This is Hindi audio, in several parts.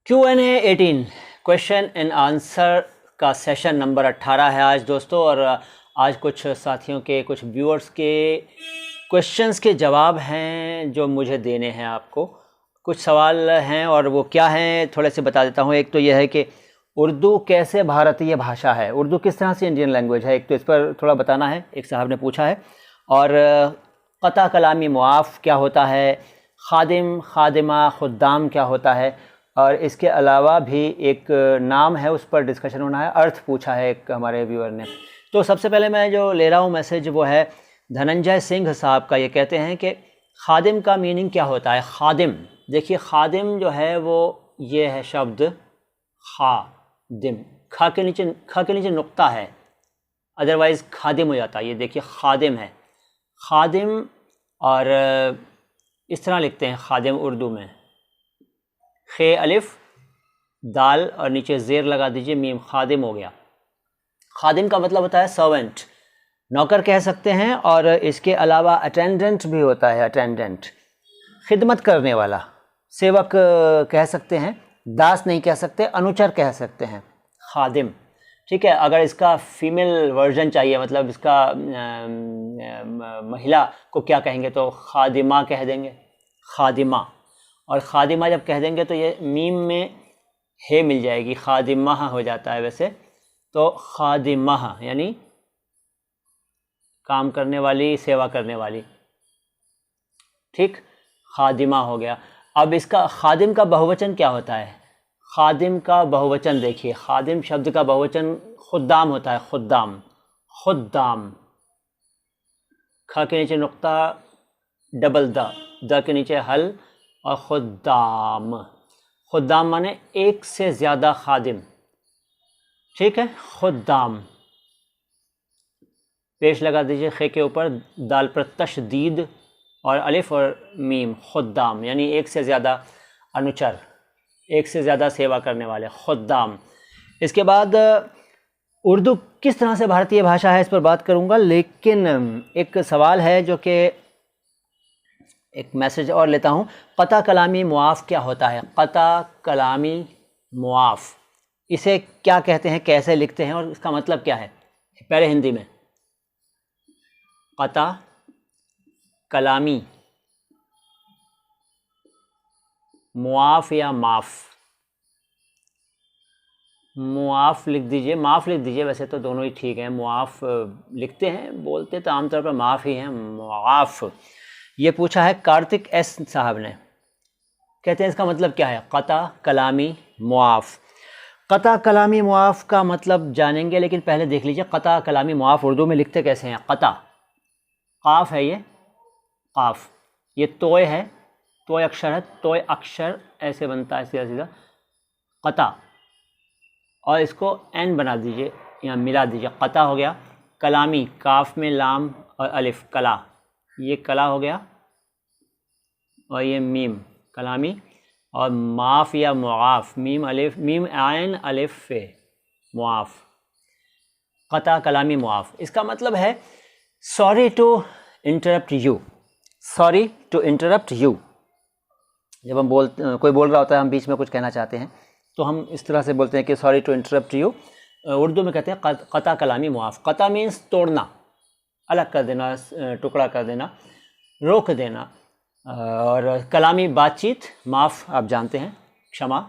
Q&A 18 क्वेश्चन एंड आंसर का सेशन नंबर 18 है आज दोस्तों। और आज कुछ साथियों के, कुछ व्यूअर्स के क्वेश्चंस के जवाब हैं जो मुझे देने हैं आपको। कुछ सवाल हैं और वो क्या हैं थोड़े से बता देता हूँ। एक तो यह है कि उर्दू कैसे भारतीय भाषा है, उर्दू किस तरह से इंडियन लैंग्वेज है, एक तो इस पर थोड़ा बताना है, एक साहब ने पूछा है। और क़ता कलामी मुआफ़ क्या होता है, खादिम खादिमा खुद्दाम क्या होता है, और इसके अलावा भी एक नाम है उस पर डिस्कशन होना है। अर्थ पूछा है एक हमारे व्यूअर ने। तो सबसे पहले मैं जो ले रहा हूँ मैसेज वो है धनंजय सिंह साहब का। ये कहते हैं कि खादिम का मीनिंग क्या होता है। खादिम, देखिए खादिम जो है वो ये है शब्द खादिम, खा के नीचे नुक्ता है, अदरवाइज़ खादिम हो जाता है। ये देखिए खादिम है, खादिम। और इस तरह लिखते हैं खादिम उर्दू में, खे अलिफ दाल और नीचे ज़ेर लगा दीजिए मीम, खादिम हो गया। खादिम का मतलब होता है सर्वेंट, नौकर कह सकते हैं। और इसके अलावा अटेंडेंट भी होता है, अटेंडेंट खिदमत करने वाला, सेवक कह सकते हैं, दास नहीं कह सकते, अनुचर कह सकते हैं, खादिम। ठीक है। अगर इसका फीमेल वर्जन चाहिए, मतलब इसका महिला को क्या कहेंगे तो खादिमा कह देंगे, खादिमा। और खादिमा जब कह देंगे तो ये मीम में हे मिल जाएगी, खादिमा हो जाता है वैसे तो। खादिमा यानी काम करने वाली, सेवा करने वाली। ठीक, खादिमा हो गया। अब इसका खादिम का बहुवचन क्या होता है। खादिम का बहुवचन देखिए, खादिम शब्द का बहुवचन खुद्दाम होता है, खुद्दाम, खुद्दाम, ख के नीचे नुक्ता, डबल द के नीचे हल, और खुद्दाम, खुद्दाम माने एक से ज़्यादा खादिम। ठीक है, खुद्दाम। पेश लगा दीजिए खे के ऊपर, दाल पर तशदीद और अलिफ और मीम, खुद्दाम यानी एक से ज़्यादा अनुचर, एक से ज़्यादा सेवा करने वाले, खुद्दाम। इसके बाद उर्दू किस तरह से भारतीय भाषा है इस पर बात करूँगा, लेकिन एक सवाल है जो कि एक मैसेज और लेता हूँ। क़ता कलामी मुआफ़ क्या होता है। क़ता कलामी मुआफ़, इसे क्या कहते हैं, कैसे लिखते हैं और इसका मतलब क्या है। पहले हिंदी में, क़ता कलामी मुआफ़ या माफ़, मुआफ़ लिख दीजिए, माफ़ लिख दीजिए, वैसे तो दोनों ही ठीक हैं। मुआफ़ लिखते हैं, बोलते तो आमतौर पर माफ़ ही हैं, मुआफ़। ये पूछा है कार्तिक एस साहब ने, कहते हैं इसका मतलब क्या है। क़ता कलामी मुआफ़, क़ता कलामी मुआफ़ का मतलब जानेंगे, लेकिन पहले देख लीजिए क़ता कलामी मुआफ़ उर्दू में लिखते कैसे हैं। क़ता, क़ाफ़ है ये, क़ाफ़, ये तोय है, तोय अक्षर है, तोय अक्षर ऐसे बनता है सीधा सीधा, क़ता, और इसको एन बना दीजिए या मिला दीजिए, क़ता हो गया। कलामी, काफ में लाम और अलिफ, कला, ये कला हो गया, और ये मीम, कलामी। और माफ़ या मुआफ़, मीम अलिफ, मीम आयन अलिफ फे, मुआफ़, क़ता कलामी मुआफ़। इसका मतलब है sorry to interrupt you, sorry to interrupt you. जब हम कोई बोल रहा होता है, हम बीच में कुछ कहना चाहते हैं तो हम इस तरह से बोलते हैं कि sorry to interrupt you. Urdu में कहते हैं क़ता कलामी मुआफ़। क़ता मीन्स तोड़ना, अलग कर देना, टुकड़ा कर देना, रोक देना। और कलामी बातचीत, माफ़ आप जानते हैं, क्षमा।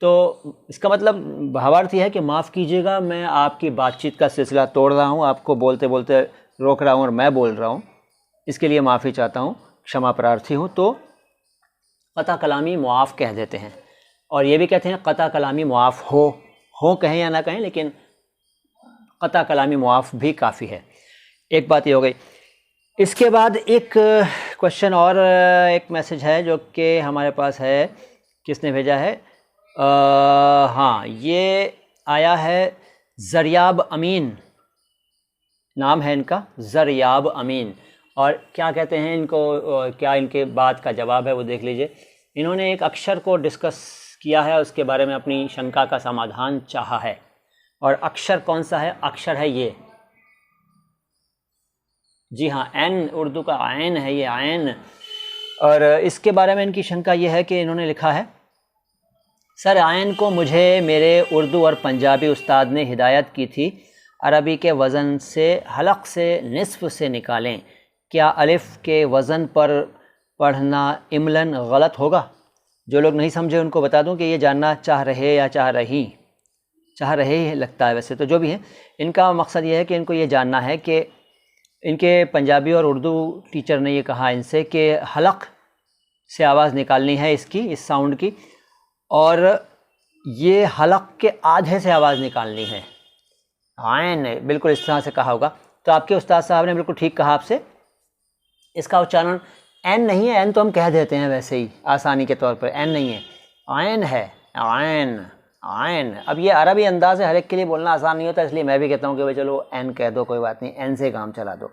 तो इसका मतलब भावार्थ यह है कि माफ़ कीजिएगा, मैं आपकी बातचीत का सिलसिला तोड़ रहा हूँ, आपको बोलते बोलते रोक रहा हूँ और मैं बोल रहा हूँ, इसके लिए माफ़ी चाहता हूँ, क्षमा प्रार्थी हूँ। तो क़ता कलामी मुआफ़ कह देते हैं। और ये भी कहते हैं क़ता कलामी मुआफ़ हो कहें या ना कहें, लेकिन क़ता कलामी मुआफ़ भी काफ़ी है। एक बात ये हो गई। इसके बाद एक क्वेश्चन और एक मैसेज है जो कि हमारे पास है, किसने भेजा है, हाँ ये आया है ज़रियाब अमीन, नाम है इनका ज़रियाब अमीन। और क्या कहते हैं इनको, क्या इनके बात का जवाब है वो देख लीजिए। इन्होंने एक अक्षर को डिस्कस किया है, उसके बारे में अपनी शंका का समाधान चाहा है। और अक्षर कौन सा है, अक्षर है ये, जी हाँ, एन, उर्दू का आयन है ये, आयन। और इसके बारे में इनकी शंका ये है कि इन्होंने लिखा है सर आयन को मुझे मेरे उर्दू और पंजाबी उस्ताद ने हिदायत की थी अरबी के वज़न से हलक से निस्फ से निकालें, क्या अलिफ़ के वज़न पर पढ़ना इमलन गलत होगा? जो लोग नहीं समझे उनको बता दूं कि ये जानना चाह रहे या चाह रहे ही लगता है, वैसे तो जो भी है इनका मकसद ये है कि इनको ये जानना है कि इनके पंजाबी और उर्दू टीचर ने ये कहा इनसे कि हलक से आवाज़ निकालनी है इसकी, इस साउंड की, और ये हलक के आधे से आवाज़ निकालनी है। आयन बिल्कुल इस तरह से कहा होगा, तो आपके उस्ताद साहब ने बिल्कुल ठीक कहा आपसे। इसका उच्चारण एन नहीं है, एन तो हम कह देते हैं वैसे ही आसानी के तौर पर, एन नहीं है, आयन है, आयन आयन। अब ये अरबी अंदाज़ है, हर एक के लिए बोलना आसान नहीं होता, इसलिए मैं भी कहता हूँ कि भाई चलो एन कह दो, कोई बात नहीं, एन से काम चला दो,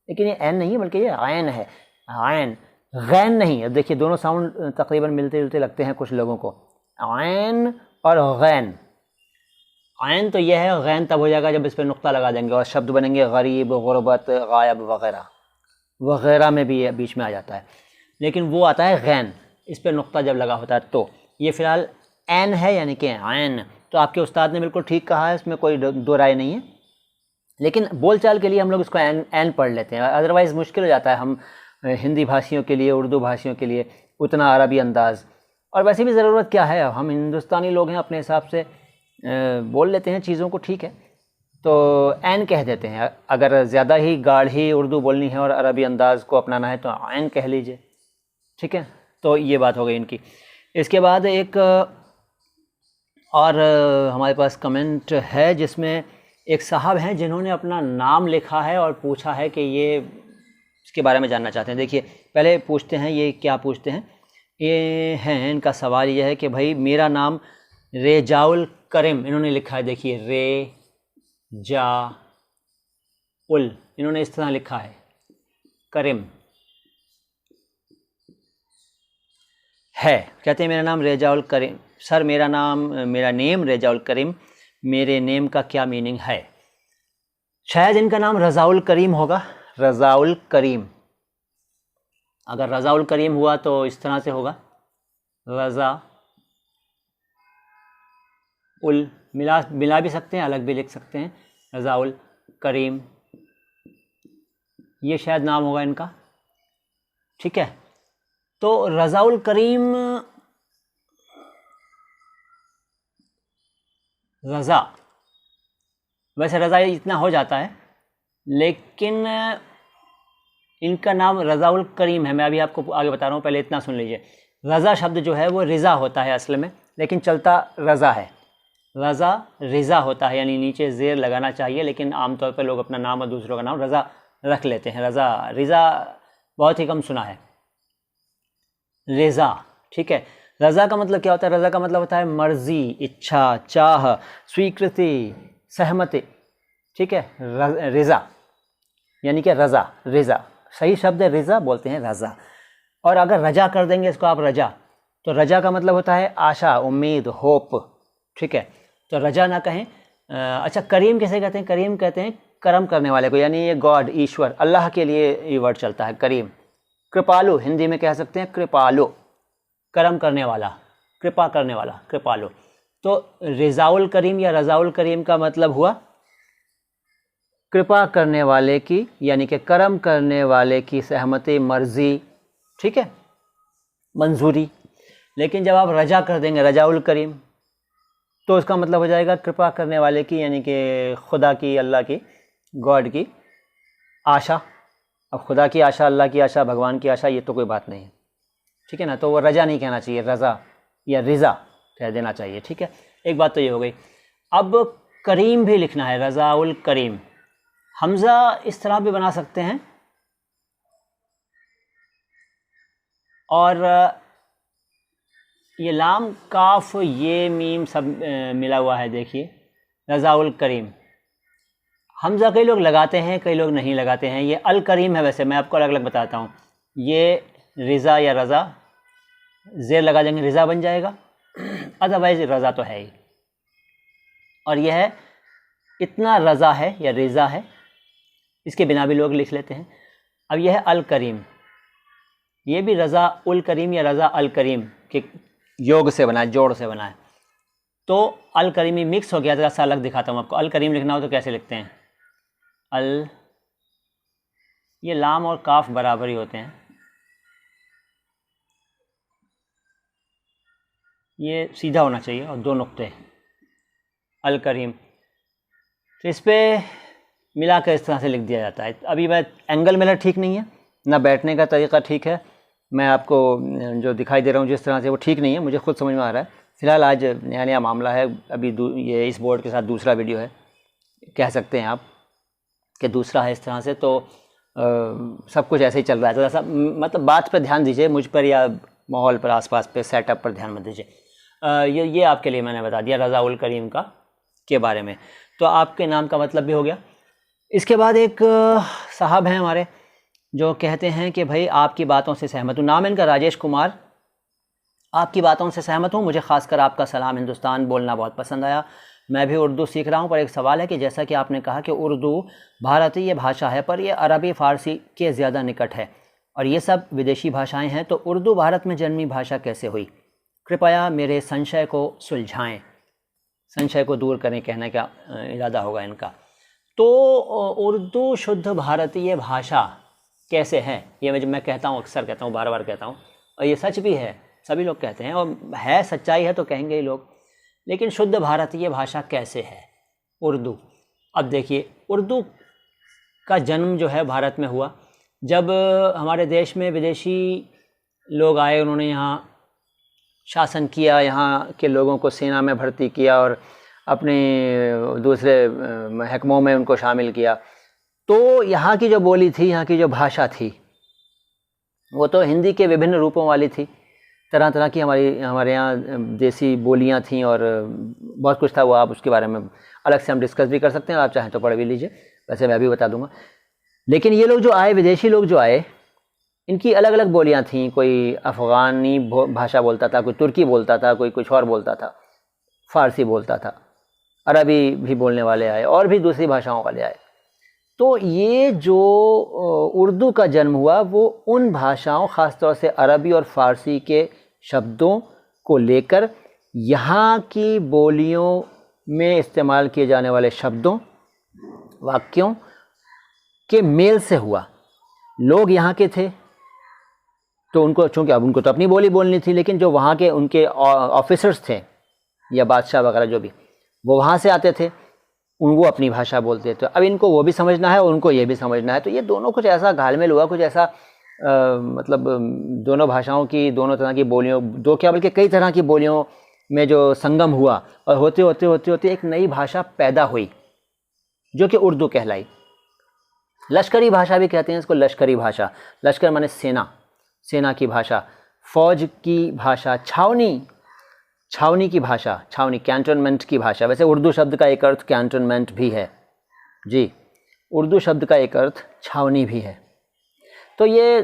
लेकिन ये एन नहीं है बल्कि ये आयन है, आयन, गैन नहीं। अब देखिए दोनों साउंड तकरीबन मिलते जुलते लगते हैं कुछ लोगों को, आयन और गैन। आयन तो यह है, गैन तब हो जाएगा जब इस पर नुक्ता लगा देंगे और शब्द बनेंगे गरीब, गुरबत, गायब वगैरह वगैरह में भी बीच में आ जाता है, लेकिन वो आता है गैन, इस पर नुक्ता जब लगा होता है। तो ये फ़िलहाल एन है यानी कि आयन। तो आपके उस्ताद ने बिल्कुल ठीक कहा है, इसमें कोई दो राय नहीं है, लेकिन बोलचाल के लिए हम लोग इसको एन पढ़ लेते हैं, अदरवाइज़ मुश्किल हो जाता है हम हिंदी भाषियों के लिए, उर्दू भाषियों के लिए उतना अरबी अंदाज़। और वैसे भी ज़रूरत क्या है, हम हिंदुस्तानी लोग हैं, अपने हिसाब से बोल लेते हैं चीज़ों को, ठीक है, तो एन कह देते हैं। अगर ज़्यादा ही गाढ़ी उर्दू बोलनी है और अरबी अंदाज़ को अपनाना है तो एन कह लीजिए, ठीक है। तो ये बात हो गई इनकी। इसके बाद एक और हमारे पास कमेंट है जिसमें एक साहब हैं जिन्होंने अपना नाम लिखा है और पूछा है कि ये इसके बारे में जानना चाहते हैं। देखिए पहले पूछते हैं ये क्या पूछते हैं, ये हैं, इनका सवाल ये है कि भाई मेरा नाम रेजाउल करीम, इन्होंने लिखा है, देखिए रेजाउल, इन्होंने इस तरह लिखा है करीम है, कहते हैं मेरा नाम रेजाउल करीम। सर मेरा नेम रेजाउल करीम, मेरे नेम का क्या मीनिंग है? शायद इनका नाम रज़ाउल करीम होगा, रज़ाउल करीम। अगर रज़ाउल करीम हुआ तो इस तरह से होगा, रज़ा उल, मिला भी सकते हैं, अलग भी लिख सकते हैं, रज़ाउल करीम, ये शायद नाम होगा इनका, ठीक है। तो रज़ाउल करीम, रज़ा, वैसे रज़ा इतना हो जाता है, लेकिन इनका नाम रज़ाउल करीम है। मैं अभी आपको आगे बता रहा हूँ, पहले इतना सुन लीजिए। रज़ा शब्द जो है वो रिज़ा होता है असल में, लेकिन चलता रज़ा है, रज़ा रिज़ा होता है, यानी नीचे ज़ेर लगाना चाहिए, लेकिन आमतौर पर लोग अपना नाम और दूसरों का नाम रज़ा रख लेते हैं। रज़ा, रिज़ा बहुत ही कम सुना है, रिज़ा, ठीक है। रज़ा का मतलब क्या होता है? रज़ा का मतलब होता है मर्ज़ी, इच्छा, चाह, स्वीकृति, सहमति, ठीक है। रिज़ा यानी कि रज़ा, रिज़ा सही शब्द है, रिज़ा बोलते हैं रज़ा। और अगर रजा कर देंगे इसको आप रजा, तो रजा का मतलब होता है आशा, उम्मीद, होप, ठीक है। तो रजा ना कहें। अच्छा, करीम किसे कहते हैं? करीम कहते हैं करम करने वाले को, यानी ये गॉड, ईश्वर, अल्लाह के लिए ये वर्ड चलता है करीम। कृपालु हिंदी में कह सकते हैं कृपालु, करम करने वाला, कृपा करने वाला, कृपालु। तो रिज़ाउल करीम या रज़ाउल करीम का मतलब हुआ कृपा करने वाले की, यानी कि करम करने वाले की सहमति, मर्ज़ी, ठीक है, मंजूरी। लेकिन जब आप रजा कर देंगे रजाउल करीम, तो उसका मतलब हो जाएगा कृपा करने वाले की, यानी कि खुदा की, अल्लाह की, गॉड की आशा। अब खुदा की आशा, अल्लाह की आशा, भगवान की आशा, ये तो कोई बात नहीं है, ठीक है ना। तो वो रजा नहीं कहना चाहिए, रज़ा या रिज़ा कह देना चाहिए, ठीक है। एक बात तो ये हो गई। अब करीम भी लिखना है, रज़ाउल करीम। हमज़ा इस तरह भी बना सकते हैं, और ये लाम, काफ, ये मीम सब मिला हुआ है, देखिए रज़ाउल करीम। हमज़ा कई लोग लगाते हैं, कई लोग नहीं लगाते हैं। ये अल करीम है, वैसे मैं आपको अलग अलग बताता हूँ। ये रिज़ा या रज़ा, ज़ेर लगा देंगे रिज़ा बन जाएगा, अदरवाइज़ रज़ा तो है ही। और यह है इतना रज़ा है या रिज़ा है, इसके बिना भी लोग लिख लेते हैं। अब यह है अल करीम, ये भी रज़ा उल करीम या रज़ा अल करीम के योग से बना है, जोड़ से बना है। तो अल करीमी मिक्स हो गया। ज़रा सा अलग दिखाता हूँ आपको। अल करीम लिखना हो तो कैसे लिखते हैं? अल, ये लाम और काफ बराबर ही होते हैं, ये सीधा होना चाहिए और 2 नुक्ते, अल करीम। तो इस पर मिला कर इस तरह से लिख दिया जाता है। अभी मैं एंगल मेरा ठीक नहीं है, ना बैठने का तरीका ठीक है, मैं आपको जो दिखाई दे रहा हूँ जिस तरह से वो ठीक नहीं है, मुझे खुद समझ में आ रहा है। फ़िलहाल आज नया नया मामला है, अभी ये इस बोर्ड के साथ दूसरा वीडियो है, कह सकते हैं आप कि दूसरा है इस तरह से। तो सब कुछ ऐसे ही चल रहा है। थोड़ा सा मतलब बात पर ध्यान दीजिए, मुझ पर या माहौल पर, आसपास पे, सेटअप पर ध्यान मत दीजिए। ये आपके लिए मैंने बता दिया रज़ा उल करीम का के बारे में। तो आपके नाम का मतलब भी हो गया। इसके बाद एक साहब हैं हमारे जो कहते हैं कि भाई आपकी बातों से सहमत हूँ। नाम इनका राजेश कुमार। आपकी बातों से सहमत हूँ, मुझे ख़ासकर आपका सलाम हिंदुस्तान बोलना बहुत पसंद आया। मैं भी उर्दू सीख रहा हूँ, पर एक सवाल है कि जैसा कि आपने कहा कि उर्दू भारतीय भाषा है, पर यह अरबी फ़ारसी के ज़्यादा निकट है और ये सब विदेशी भाषाएं हैं, तो उर्दू भारत में जन्मी भाषा कैसे हुई? कृपया मेरे संशय को सुलझाएं, संशय को दूर करें, कहने का इरादा होगा इनका। तो उर्दू शुद्ध भारतीय भाषा कैसे है, ये मैं कहता हूँ, अक्सर कहता हूँ, बार बार कहता हूँ, और ये सच भी है, सभी लोग कहते हैं, और है, सच्चाई है तो कहेंगे ही लोग। लेकिन शुद्ध भारतीय भाषा कैसे है उर्दू? अब देखिए, उर्दू का जन्म जो है भारत में हुआ जब हमारे देश में विदेशी लोग आए, उन्होंने यहाँ शासन किया, यहाँ के लोगों को सेना में भर्ती किया और अपने दूसरे महकमों में उनको शामिल किया। तो यहाँ की जो बोली थी, यहाँ की जो भाषा थी, वो तो हिंदी के विभिन्न रूपों वाली थी। तरह तरह की हमारे यहाँ देसी बोलियाँ थीं और बहुत कुछ था। वो आप उसके बारे में अलग से हम डिस्कस भी कर सकते हैं, आप चाहें तो पढ़ भी लीजिए, वैसे मैं भी बता दूंगा। लेकिन ये लोग जो आए, विदेशी लोग जो आए, इनकी अलग अलग बोलियाँ थीं। कोई अफ़गानी भाषा बोलता था, कोई तुर्की बोलता था, कोई कुछ और बोलता था, फ़ारसी बोलता था, अरबी भी बोलने वाले आए और भी दूसरी भाषाओं वाले आए। तो ये जो उर्दू का जन्म हुआ वो उन भाषाओं, ख़ास तौर से अरबी और फ़ारसी के शब्दों को लेकर यहाँ की बोलियों में इस्तेमाल किए जाने वाले शब्दों, वाक्यों के मेल से हुआ। लोग यहाँ के थे तो उनको, चूँकि अब उनको तो अपनी बोली बोलनी थी, लेकिन जो वहाँ के उनके ऑफिसर्स थे या बादशाह वगैरह जो भी, वो वहाँ से आते थे, वो अपनी भाषा बोलते थे। अब इनको वो भी समझना है और उनको ये भी समझना है। तो ये दोनों कुछ ऐसा घालमेल हुआ, कुछ ऐसा मतलब दोनों भाषाओं की, दोनों तरह की बोलियों, दो क्या बल्कि कई तरह की बोलियों में जो संगम हुआ और होते होते होते होते एक नई भाषा पैदा हुई जो कि उर्दू कहलाई। लश्करी भाषा भी कहते हैं इसको, लश्करी भाषा। लश्कर माने सेना, सेना की भाषा, फौज की भाषा, छावनी की भाषा, छावनी, कैंटोनमेंट की भाषा। वैसे उर्दू शब्द का एक अर्थ कैंटोनमेंट भी है जी, उर्दू शब्द का एक अर्थ छावनी भी है। तो ये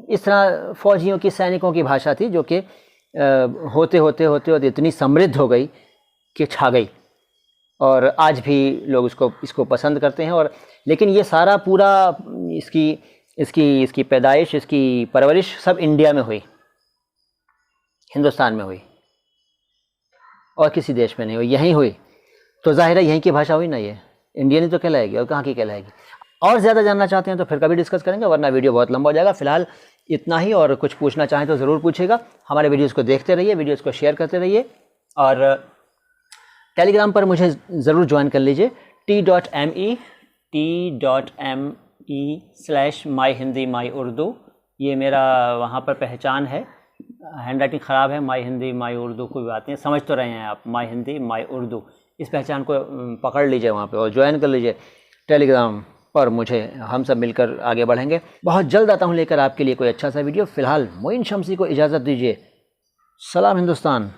इस तरह फौजियों की, सैनिकों की भाषा थी जो कि होते होते इतनी समृद्ध हो गई कि छा गई, और आज भी लोग इसको पसंद करते हैं। और लेकिन ये सारा पूरा इसकी पैदाइश, इसकी परवरिश सब इंडिया में हुई, हिंदुस्तान में हुई, और किसी देश में नहीं हुई, यहीं हुई। तो जाहिर है यहीं की भाषा हुई ना, ये इंडियन ही तो कहलाएगी, और कहाँ की कहलाएगी। और ज़्यादा जानना चाहते हैं तो फिर कभी डिस्कस करेंगे, वरना वीडियो बहुत लंबा हो जाएगा। फिलहाल इतना ही, और कुछ पूछना चाहें तो ज़रूर पूछेगा। हमारे वीडियोज़ को देखते रहिए, वीडियोज़ को शेयर करते रहिए, और टेलीग्राम पर मुझे ज़रूर ज्वाइन कर लीजिए, t.me/myhindi/myurdu। ये मेरा वहाँ पर पहचान है। हैंड राइटिंग ख़राब है, माई हिंदी माई उर्दू, कोई बात नहीं, समझ तो रहे हैं आप, माई हिंदी माई उर्दू, इस पहचान को पकड़ लीजिए वहाँ पे और ज्वाइन कर लीजिए टेलीग्राम पर। मुझे, हम सब मिलकर आगे बढ़ेंगे। बहुत जल्द आता हूँ लेकर आपके लिए कोई अच्छा सा वीडियो। फ़िलहाल मोइन शम्सी को इजाज़त दीजिए। सलाम हिंदुस्तान।